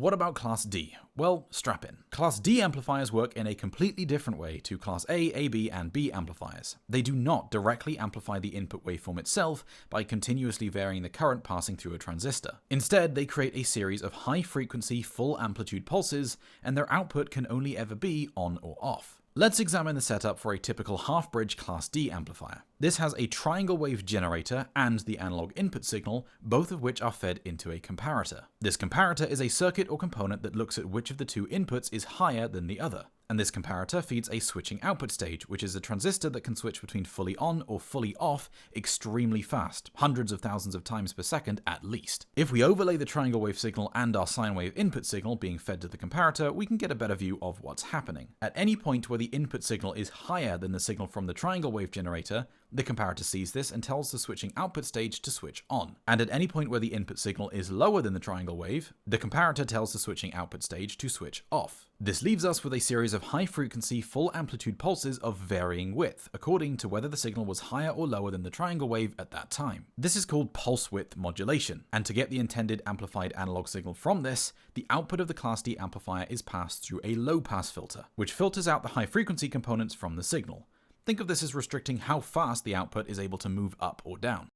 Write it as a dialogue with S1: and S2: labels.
S1: What about Class D? Well, strap in. Class D amplifiers work in a completely different way to Class A, AB, and B amplifiers. They do not directly amplify the input waveform itself by continuously varying the current passing through a transistor. Instead, they create a series of high-frequency, full-amplitude pulses, and their output can only ever be on or off. Let's examine the setup for a typical half-bridge Class D amplifier. This has a triangle wave generator and the analog input signal, both of which are fed into a comparator. This comparator is a circuit or component that looks at which of the two inputs is higher than the other. And this comparator feeds a switching output stage, which is a transistor that can switch between fully on or fully off extremely fast, hundreds of thousands of times per second at least. If we overlay the triangle wave signal and our sine wave input signal being fed to the comparator, we can get a better view of what's happening. At any point where the input signal is higher than the signal from the triangle wave generator, the comparator sees this and tells the switching output stage to switch on. And at any point where the input signal is lower than the triangle wave, the comparator tells the switching output stage to switch off. This leaves us with a series of high-frequency, full-amplitude pulses of varying width, according to whether the signal was higher or lower than the triangle wave at that time. This is called pulse width modulation, and to get the intended amplified analog signal from this, the output of the Class D amplifier is passed through a low-pass filter, which filters out the high-frequency components from the signal. Think of this as restricting how fast the output is able to move up or down.